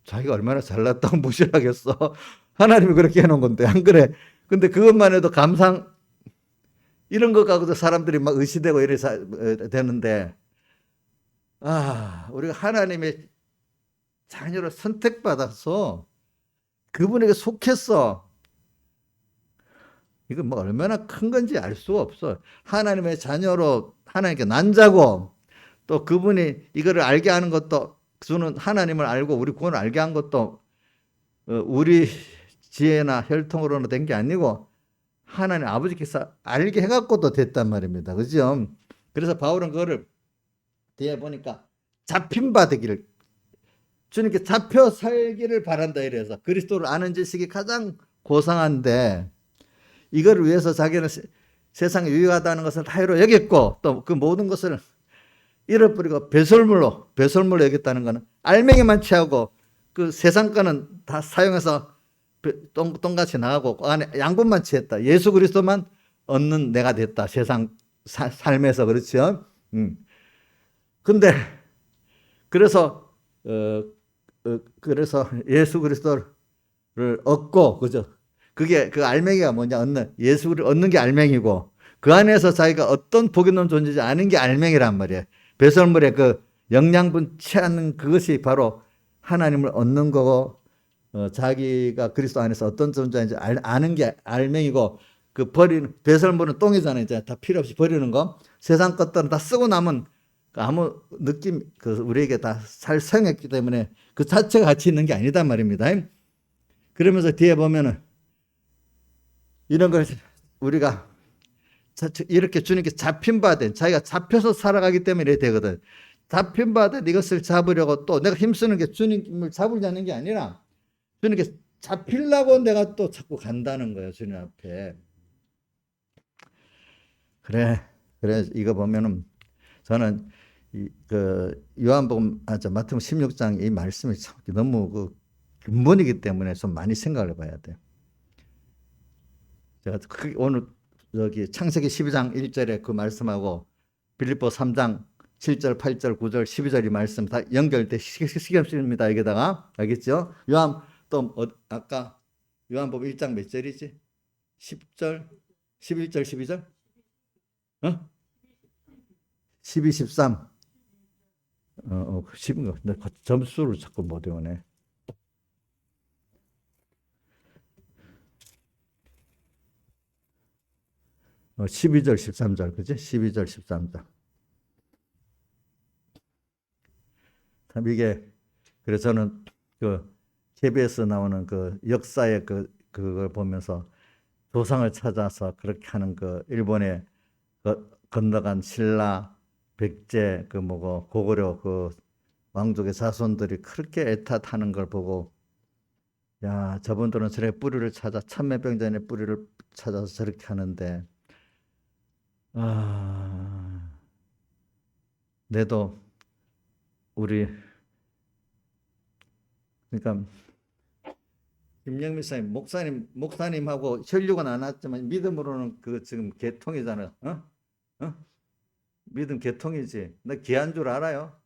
자기가 얼마나 잘났다고 무시하겠어. 하나님이 그렇게 해놓은 건데 안 그래. 근데 그것만 해도 이런 거 가지고 사람들이 막 의시되고 이래 되는데 우리가 하나님의 자녀를 선택받아서 그분에게 속했어. 이건 뭐 얼마나 큰 건지 알 수가 없어. 하나님의 자녀로 하나님께 난자고 또 그분이 이거를 알게 하는 것도 주는 하나님을 알고 우리 구원을 알게 한 것도 우리 지혜나 혈통으로는 된 게 아니고 하나님 아버지께서 알게 해갖고도 됐단 말입니다. 그죠? 그래서 바울은 그거를 뒤에 보니까 잡힌 바 되기를 주님께 잡혀 살기를 바란다 이래서 그리스도를 아는 지식이 가장 고상한데 이걸 위해서 자기는 세상에 유익하다는 것을 다이로 여겼고 또 그 모든 것을 잃어버리고 배설물로 여겼다는 것은 알맹이만 취하고 그 세상 거는 다 사용해서 똥같이 나가고 그 안에 양분만 취했다. 예수 그리스도만 얻는 내가 됐다. 세상 삶에서 그렇죠. 근데 그래서 그래서 예수 그리스도를 얻고 그죠. 그게 그 알맹이가 뭐냐 예수를 얻는 게 알맹이고 그 안에서 자기가 어떤 복이 있는 존재지 아는 게 알맹이란 말이에요. 배설물의 그 영양분 취하는 그것이 바로 하나님을 얻는 거고 자기가 그리스도 안에서 어떤 존재인지 아는 게 알맹이고 그 버리는 배설물은 똥이잖아요. 이제 다 필요 없이 버리는 거. 세상 것들은 다 쓰고 남은 아무 느낌 우리에게 다 살성했기 때문에 그 자체가 가치 있는 게 아니단 말입니다. 그러면서 뒤에 보면은 이런 걸 우리가 이렇게 주님께 잡힌 바 된 자기가 잡혀서 살아가기 때문에 이렇게 되거든. 잡힌 바 된 이것을 잡으려고 또 내가 힘쓰는 게 주님을 잡으려는 게 아니라 주님께 잡히려고 내가 또 자꾸 간다는 거예요. 주님 앞에. 그래 이거 보면은 저는 요한복음 마태복음 16장 이 말씀이 참 너무 그 근본이기 때문에 좀 많이 생각을 해봐야 돼요. 제가 오늘 여기 창세기 12장 1절에 그 말씀하고 빌립보 3장 7절, 8절, 9절, 12절 이 말씀 다 연결돼 시겹습니다. 여기다가 알겠죠? 아까 요한복음 1장 몇 절이지? 10절, 11절, 12절? 12, 13. 10, 점수를 자꾸 못 외우네. 12절, 13절, 그지? 12절, 13절. 참 이게 그래서 저는 그 KBS 나오는 그 역사의 그걸 보면서 조상을 찾아서 그렇게 하는 그 일본의 건너간 신라, 백제 그 뭐고 고구려 그 왕족의 자손들이 그렇게 애탓하는 걸 보고 야 저분들은 저렇게 뿌리를 찾아 천매병전의 뿌리를 찾아서 저렇게 하는데 아 내도 우리 그러니까 김영미 목사님하고 혈육은 안 왔지만 믿음으로는 그 지금 개통이잖아. 어? 어? 믿음 개통이지. 나 귀한 줄 알아요?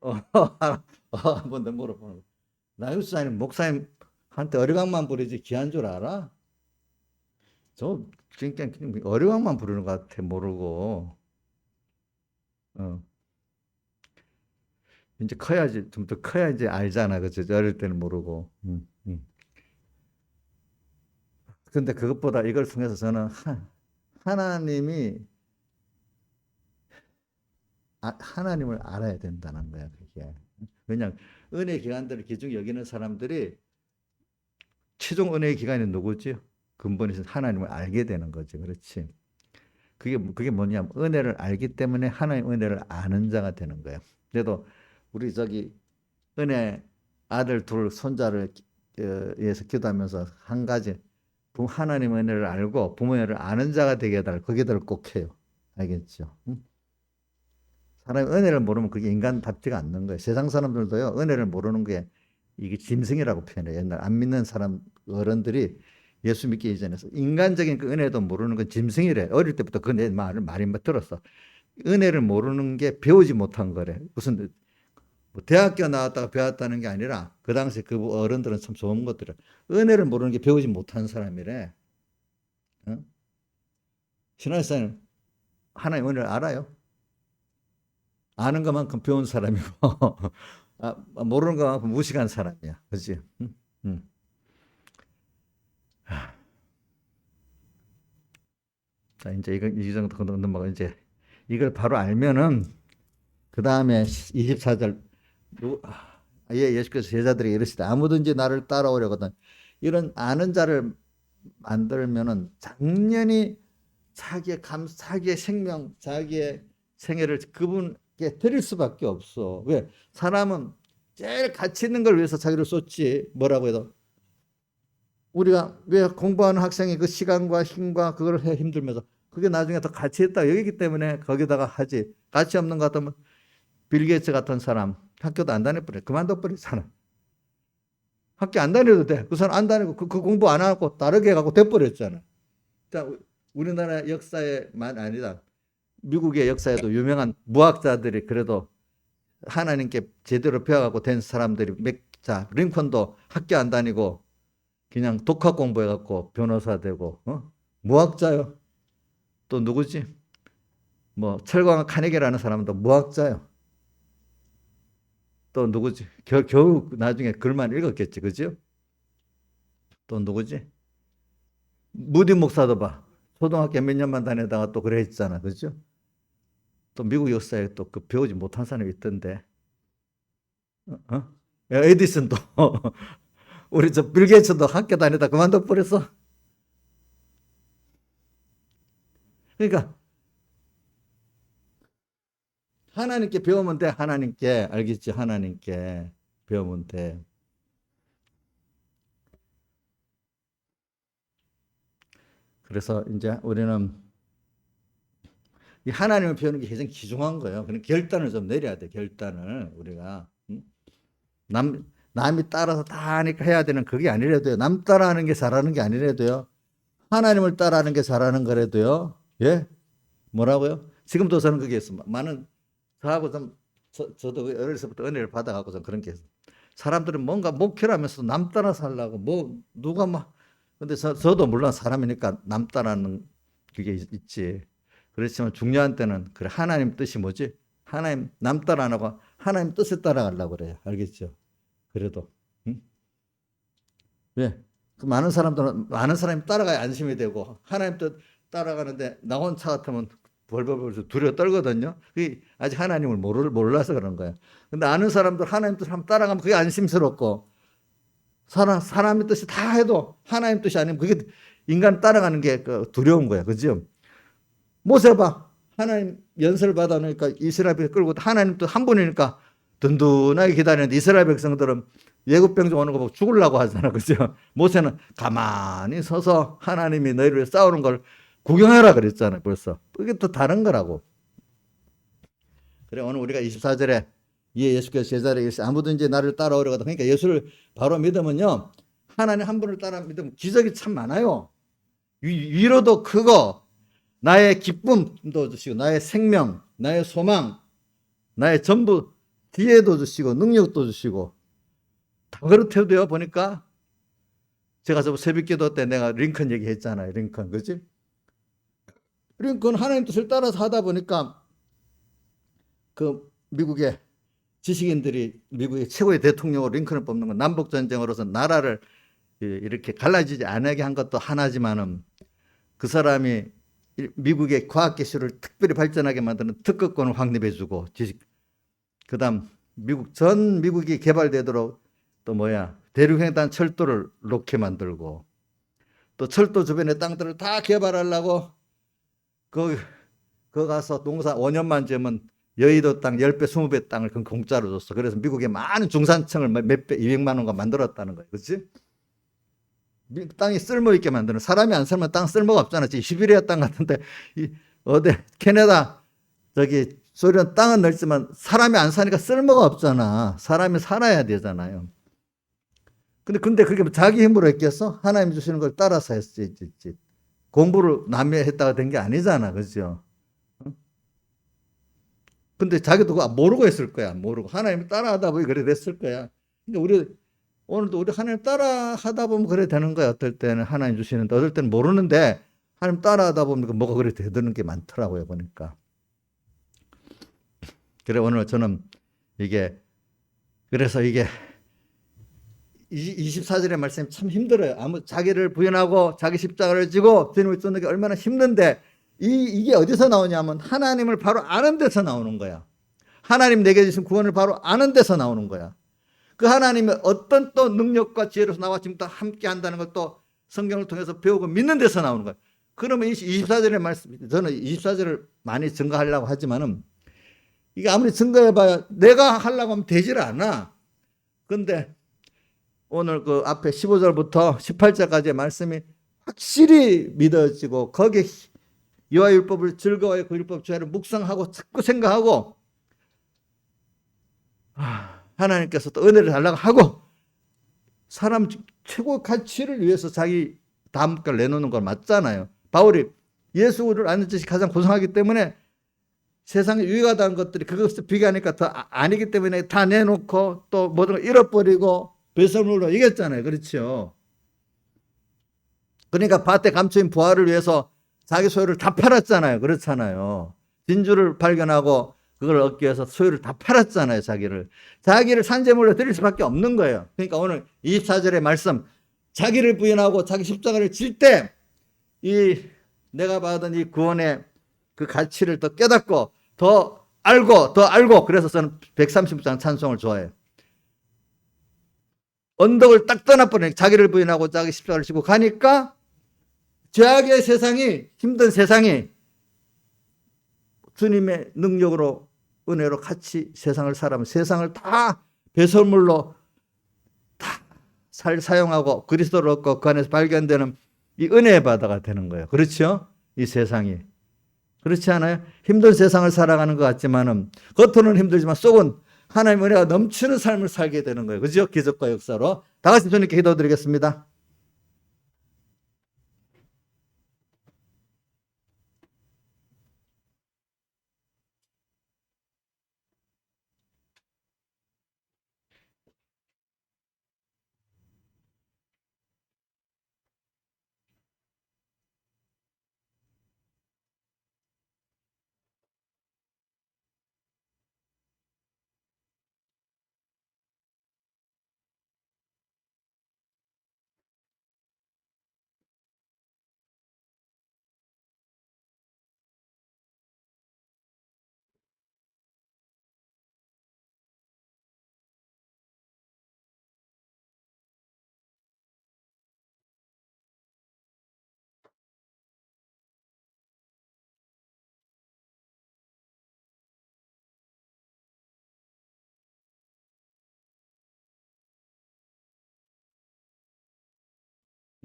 어, 한번 더 물어보는 거. 나유사님 목사님한테 어리광만 부리지 귀한 줄 알아? 저 그러니까 어리광만 부르는 것 같아 모르고. 어. 이제 커야지 좀 더 커야 이제 알잖아. 그치? 어릴 때는 모르고. 근데 그것보다 이걸 통해서 저는 하나님이 하나님을 알아야 된다는 거야, 그게. 왜냐하면 은혜 기관들을 기중 여기는 사람들이 최종 은혜의 기관이 누구지? 근본에서 하나님을 알게 되는 거지. 그렇지. 그게 뭐냐면 은혜를 알기 때문에 하나님 은혜를 아는 자가 되는 거야. 그래도 우리 저기 은혜 아들 둘 손자를 위해서 기도하면서 한 가지 하나님 은혜를 알고 부모의 은혜를 아는 자가 되게 해달라. 거기들 꼭 해요. 알겠죠? 응? 사람이 은혜를 모르면 그게 인간답지가 않는 거예요. 세상 사람들도요, 은혜를 모르는 게 이게 짐승이라고 표현해요. 옛날 안 믿는 사람 어른들이 예수 믿기 이전에 인간적인 그 은혜도 모르는 건 짐승이래. 어릴 때부터 그 내 말을 많이 들었어. 은혜를 모르는 게 배우지 못한 거래. 무슨 뭐 대학교 나왔다가 배웠다는 게 아니라 그 당시 그 어른들은 참 좋은 것들을 은혜를 모르는 게 배우지 못한 사람이래. 어? 신화사는 하나님 은혜를 알아요? 아는 것만큼 배운 사람이고 모르는 것만큼 무식한 사람이야. 그렇지? 응? 응. 자, 이제 이 정도 넘어가 이제 이걸 바로 알면은 그 다음에 24절 예수께서 제자들에게 이르시되 아무든지 나를 따라오려거든 이런 아는 자를 만들면은 당연히 자기의 생명, 자기의 생애를 그분께 드릴 수밖에 없어. 왜? 사람은 제일 가치 있는 걸 위해서 자기를 쏟지. 뭐라고 해도 우리가 왜 공부하는 학생이 그 시간과 힘과 그걸 해 힘들면서 그게 나중에 더 가치 있다 여기기 때문에 거기다가 하지. 가치 없는 것 같으면 빌 게이츠 같은 사람 학교도 안 다녀버려. 그만둬 버리잖아. 학교 안 다녀도 돼. 그 사람 안 다니고 그 공부 안 하고 다르게 가고 돼버렸잖아. 자, 우리나라 역사에만 아니다. 미국의 역사에도 유명한 무학자들이 그래도 하나님께 제대로 배워가고 된 사람들이 자, 링컨도 학교 안 다니고 그냥 독학 공부해갖고 변호사 되고, 무학자요. 또 누구지? 뭐, 철광 카네기라는 사람도 무학자요. 또 누구지? 겨우 나중에 글만 읽었겠지, 그죠? 또 누구지? 무디 목사도 봐. 초등학교 몇 년만 다니다가 또 그래 했잖아, 그죠? 또 미국 역사에 또 그 배우지 못한 사람이 있던데, 어? 야, 에디슨도 우리 저 빌 게이츠도 학교 다니다 그만둬 버렸어. 그러니까 하나님께 배우면 돼. 하나님께 알겠지? 하나님께 배우면 돼. 그래서 이제 우리는 이 하나님을 배우는 게 굉장히 귀중한 거예요. 그런 결단을 좀 내려야 돼. 결단을 우리가 남이 따라서 다 하니까 해야 되는 그게 아니래도요. 남 따라하는 게 잘하는 게 아니래도요. 하나님을 따라하는 게 잘하는 거래도요. 예? 뭐라고요? 지금도 저는 그게 있어. 많은 저하고 좀 저도 어려서부터 은혜를 받아갖고서 그런 게 있어. 사람들은 뭔가 목회를 하면서 남 따라 살라고 뭐 누가 막 근데 저도 물론 사람이니까 남 따라하는 그게 있지. 그렇지만 중요한 때는 그래 하나님 뜻이 뭐지? 하나님 남 따라 안 하고 하나님 뜻에 따라가려고 그래요. 알겠죠? 그래도 응? 왜? 그 많은 사람이 따라가야 안심이 되고 하나님 뜻 따라가는데 나 혼자 같으면 벌벌벌 두려워 떨거든요. 그게 아직 하나님을 몰라서 그런 거야. 근데 아는 사람들 하나님 뜻을 한번 따라가면 그게 안심스럽고, 사람의 뜻이 다 해도 하나님 뜻이 아니면 그게 인간 따라가는 게 두려운 거야. 그죠? 모세 봐. 하나님 연설 받아놓으니까 이스라엘 백성 끌고 하나님 또 한 분이니까 든든하게 기다리는데 이스라엘 백성들은 예굽 병정 오는 거 보고 죽으려고 하잖아. 그죠? 모세는 가만히 서서 하나님이 너희를 위해 싸우는 걸 구경하라 그랬잖아요. 벌써. 그게 또 다른 거라고. 그래, 오늘 우리가 24절에 이에 예수께서 제자에게 이르시되 아무든지 나를 따라오려거든. 그러니까 예수를 바로 믿으면요, 하나님 한 분을 따라 믿으면 기적이 참 많아요. 위로도 크고 나의 기쁨도 주시고 나의 생명, 나의 소망, 나의 전부 기회도 주시고 능력도 주시고 다 그렇대요. 보니까 제가 저 새벽기도 때 내가 링컨 얘기했잖아요. 링컨, 그지? 링컨 하나님 뜻을 따라서 하다 보니까 그 미국의 지식인들이 미국의 최고의 대통령으로 링컨을 뽑는 건 남북 전쟁으로서 나라를 이렇게 갈라지지 않게 한 것도 하나지만은 그 사람이 미국의 과학기술을 특별히 발전하게 만드는 특허권을 확립해주고 그다음 전 미국이 개발되도록 또 대륙횡단 철도를 놓게 만들고 또 철도 주변의 땅들을 다 개발하려고 그 가서 농사 5년만 지으면 여의도 땅 10배, 20배 땅을 공짜로 줬어. 그래서 미국의 많은 중산층을 몇 배, 200만 원가 만들었다는 거예요. 그렇지? 땅이 쓸모있게 만드는, 사람이 안 살면 땅 쓸모가 없잖아. 시베리아 땅 같은데 어디 캐나다 저기 소련 땅은 넓지만 사람이 안 사니까 쓸모가 없잖아. 사람이 살아야 되잖아요. 근데 그게 자기 힘으로 했겠어? 하나님 주시는 걸 따라서 했지. 공부를 남이 했다가 된 게 아니잖아. 그죠? 근데 자기도 모르고 했을 거야. 모르고. 하나님 따라하다 보니 그래 됐을 거야. 근데 오늘도 우리 하나님 따라하다 보면 그래 되는 거야. 어떨 때는 하나님 주시는데, 어떨 때는 모르는데, 하나님 따라하다 보면 뭐가 그래 되는 게 많더라고요. 보니까. 그래, 오늘 저는 그래서 이게 24절의 말씀이 참 힘들어요. 자기를 부인하고 자기 십자가를 지고 주님을 쫓는 게 얼마나 힘든데, 이게 어디서 나오냐면 하나님을 바로 아는 데서 나오는 거야. 하나님 내게 주신 구원을 바로 아는 데서 나오는 거야. 그 하나님이 어떤 또 능력과 지혜로서 나와 지금 또 함께 한다는 것도 성경을 통해서 배우고 믿는 데서 나오는 거야. 그러면 24절의 말씀, 저는 24절을 많이 증거하려고 하지만은 이게 아무리 증거해봐야 내가 하려고 하면 되질 않아. 근데 오늘 그 앞에 15절부터 18절까지의 말씀이 확실히 믿어지고 거기에 여호와 율법을 즐거워해 그 율법 죄를 묵상하고 자꾸 생각하고 하나님께서 또 은혜를 달라고 하고 사람 최고 가치를 위해서 자기 다음 걸 내놓는 건 맞잖아요. 바울이 예수를 아는 것이 가장 고상하기 때문에 세상에 유익하다는 것들이 그것을 비교하니까 더 아니기 때문에 다 내놓고 또 모든 걸 잃어버리고 배설물로 이겼잖아요. 그렇죠. 그러니까 밭에 감추인 부활을 위해서 자기 소유를 다 팔았잖아요. 그렇잖아요. 진주를 발견하고 그걸 얻기 위해서 소유를 다 팔았잖아요. 자기를 산재물로 드릴 수밖에 없는 거예요. 그러니까 오늘 24절의 말씀, 자기를 부인하고 자기 십자가를 질 때 이 내가 받은 이 구원의 그 가치를 더 깨닫고 더 알고 그래서 저는 130장 찬송을 좋아해요. 언덕을 딱 떠나버리니까 자기를 부인하고 자기 십자가를 지고 가니까 죄악의 세상이, 힘든 세상이 주님의 능력으로 은혜로 같이 세상을 살아면 세상을 다 배설물로 다 사용하고 그리스도를 얻고 그 안에서 발견되는 이 은혜의 바다가 되는 거예요. 그렇죠? 이 세상이. 그렇지 않아요? 힘든 세상을 살아가는 것 같지만은 겉으로는 힘들지만 속은 하나님의 은혜가 넘치는 삶을 살게 되는 거예요. 그죠? 기적과 역사로. 다 같이 주님께 기도드리겠습니다.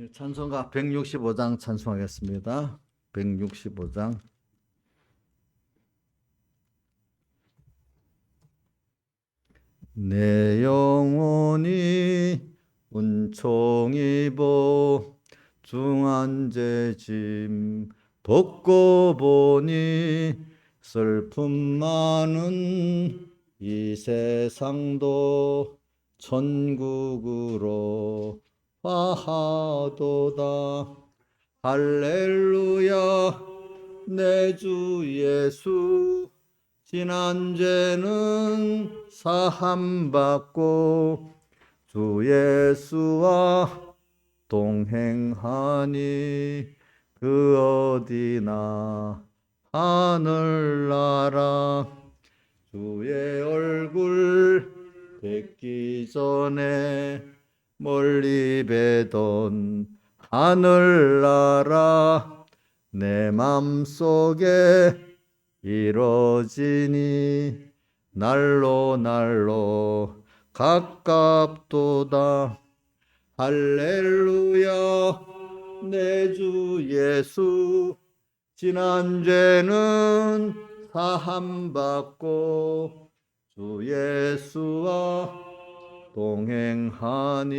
찬송가 165장 찬송하겠습니다. 165장. 내 영혼이 은총 입어 중한죄짐 벗고 보니 슬픔 많은 이 세상도 천국으로 화하도다. 할렐루야 내 주 예수 지난 죄는 사함받고 주 예수와 동행하니 그 어디나 하늘나라. 주의 얼굴 뵙기 전에 멀리 뵈던 하늘나라 내 맘속에 이뤄지니 날로 날로 가깝도다. 할렐루야 내 주 예수 지난 죄는 사함받고 주 예수와 동행하니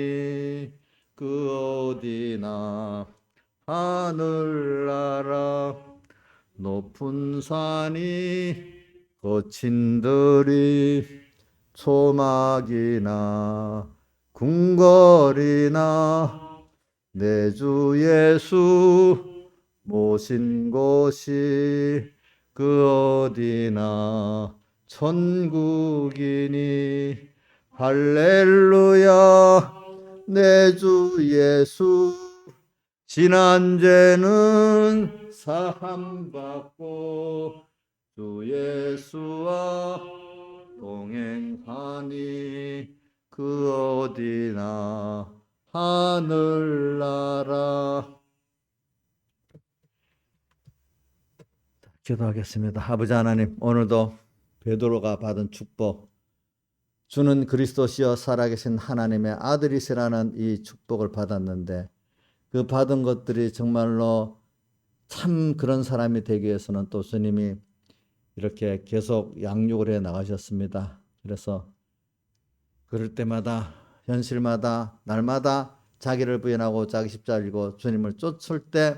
그 어디나 하늘나라. 높은 산이 거친 들이 초막이나 궁궐이나 내 주 예수 모신 곳이 그 어디나 천국이니. 할렐루야 내 주 예수 지난 죄는 사함받고 주 예수와 동행하니 그 어디나 하늘나라. 기도하겠습니다. 아버지 하나님, 오늘도 베드로가 받은 축복, 주는 그리스도시여 살아계신 하나님의 아들이시라는 이 축복을 받았는데 그 받은 것들이 정말로 참 그런 사람이 되기 위해서는 또 주님이 이렇게 계속 양육을 해 나가셨습니다. 그래서 그럴 때마다 현실마다 날마다 자기를 부인하고 자기 십자가를 지고 주님을 쫓을 때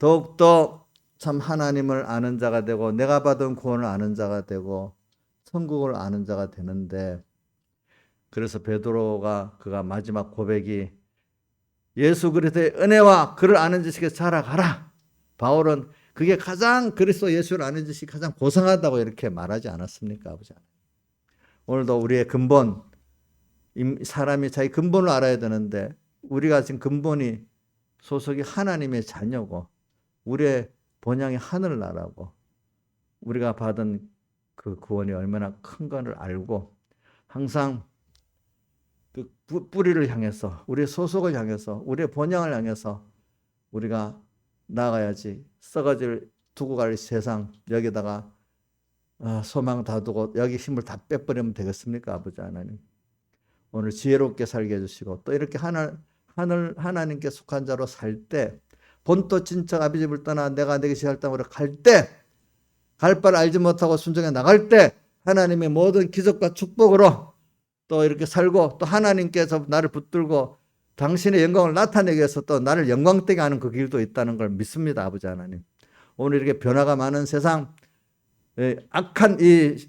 더욱더 참 하나님을 아는 자가 되고 내가 받은 구원을 아는 자가 되고 천국을 아는 자가 되는데, 그래서 베드로가 그가 마지막 고백이 예수 그리스도의 은혜와 그를 아는 지식에 자라가라. 바울은 그게 가장 그리스도 예수를 아는 지식이 가장 고상하다고 이렇게 말하지 않았습니까? 아버지. 오늘도 우리의 근본, 사람이 자기 근본을 알아야 되는데 우리가 지금 근본이 소속이 하나님의 자녀고 우리의 본향이 하늘나라고 우리가 받은 그 구원이 얼마나 큰 것을 알고 항상 그 뿌리를 향해서 우리의 소속을 향해서 우리의 본향을 향해서 우리가 나가야지. 썩어질 두고 갈 세상 여기다가 소망 다 두고 여기 힘을 다 빼버리면 되겠습니까? 아버지 하나님, 오늘 지혜롭게 살게 해주시고 또 이렇게 하나님께 속한 자로 살 때 본토 친척 아비 집을 떠나 내가 내 것이 할 땅으로 갈 때, 갈 바를 알지 못하고 순종해 나갈 때 하나님의 모든 기적과 축복으로 또 이렇게 살고 또 하나님께서 나를 붙들고 당신의 영광을 나타내기 위해서 또 나를 영광되게 하는 그 길도 있다는 걸 믿습니다. 아버지 하나님, 오늘 이렇게 변화가 많은 세상, 악한 이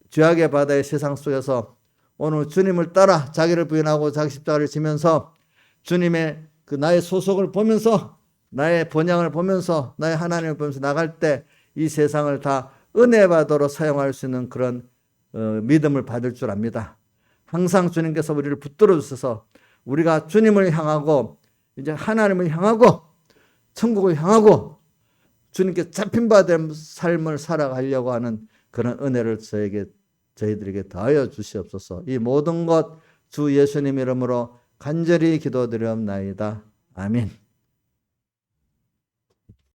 죄악의 바다의 세상 속에서 오늘 주님을 따라 자기를 부인하고 자기 십자가를 지면서 주님의 그 나의 소속을 보면서 나의 본향을 보면서 나의 하나님을 보면서 나갈 때 이 세상을 다 은혜 받으러 사용할 수 있는 그런 믿음을 받을 줄 압니다. 항상 주님께서 우리를 붙들어 주셔서 우리가 주님을 향하고 이제 하나님을 향하고 천국을 향하고 주님께 잡힌 바 된 삶을 살아가려고 하는 그런 은혜를 저희들에게 더하여 주시옵소서. 이 모든 것 주 예수님 이름으로 간절히 기도드리옵나이다. 아멘.